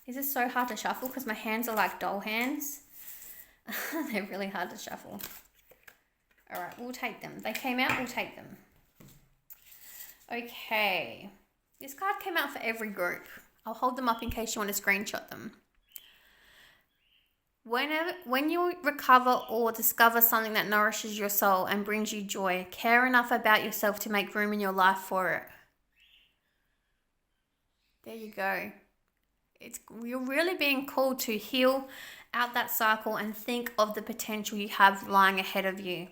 These are so hard to shuffle because my hands are like doll hands. They're really hard to shuffle. All right, we'll take them. They came out, we'll take them. Okay. This card came out for every group. I'll hold them up in case you want to screenshot them. When you recover or discover something that nourishes your soul and brings you joy, care enough about yourself to make room in your life for it. There you go. You're really being called to heal out that cycle and think of the potential you have lying ahead of you.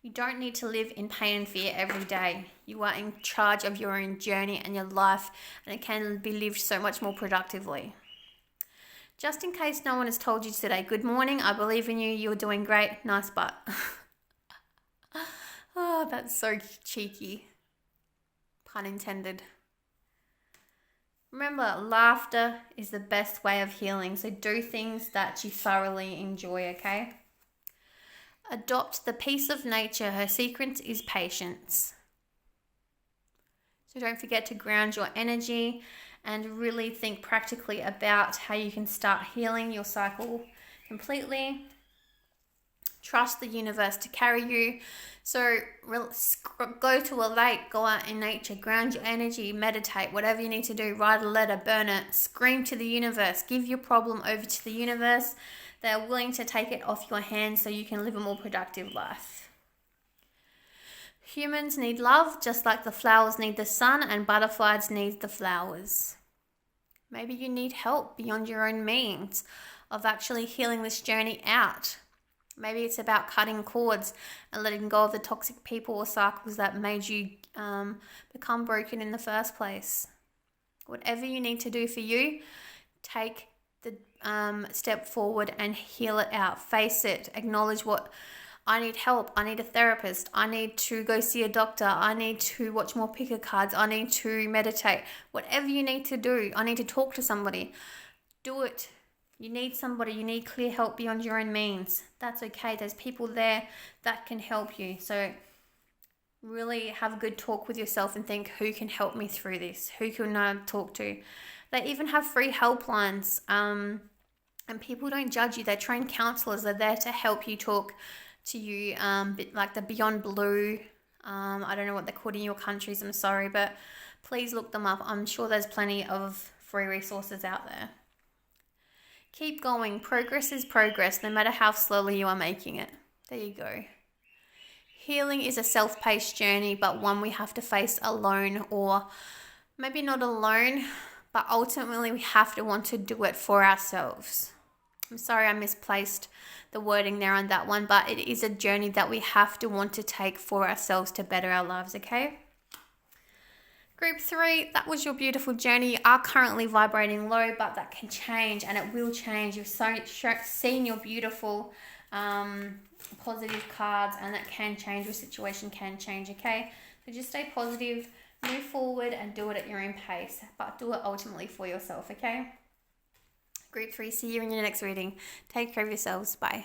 You don't need to live in pain and fear every day. You are in charge of your own journey and your life, and it can be lived so much more productively. Just in case no one has told you today, good morning, I believe in you, you're doing great, nice butt. Oh, that's so cheeky. Pun intended. Remember, laughter is the best way of healing, so do things that you thoroughly enjoy, okay? Adopt the peace of nature, her secret is patience. So don't forget to ground your energy and really think practically about how you can start healing your cycle completely. Trust the universe to carry you. So go to a lake, go out in nature, ground your energy, meditate, whatever you need to do, write a letter, burn it, scream to the universe, give your problem over to the universe. They're willing to take it off your hands so you can live a more productive life. Humans need love just like the flowers need the sun and butterflies need the flowers. Maybe you need help beyond your own means of actually healing this journey out. Maybe it's about cutting cords and letting go of the toxic people or cycles that made you become broken in the first place. Whatever you need to do for you, take the step forward and heal it out. Face it. Acknowledge what I need help. I need a therapist. I need to go see a doctor. I need to watch more picker cards. I need to meditate. Whatever you need to do. I need to talk to somebody. Do it. You need somebody. You need clear help beyond your own means. That's okay. There's people there that can help you. So really have a good talk with yourself and think, who can help me through this? Who can I talk to? They even have free helplines. And people don't judge you. They're trained counselors. They're there to help you, talk to you, like the Beyond Blue. I don't know what they're called in your countries, I'm sorry, but please look them up. I'm sure there's plenty of free resources out there. Keep going. Progress is progress, no matter how slowly you are making it. There you go. Healing is a self-paced journey, but one we have to face alone, or maybe not alone, but ultimately we have to want to do it for ourselves. I'm sorry I misplaced the wording there on that one, but it is a journey that we have to want to take for ourselves to better our lives, okay? Group 3, that was your beautiful journey. You are currently vibrating low, but that can change, and it will change. You've seen your beautiful positive cards, and that can change. Your situation can change, okay? So just stay positive, move forward, and do it at your own pace, but do it ultimately for yourself, okay? Group 3, see you in your next reading. Take care of yourselves. Bye.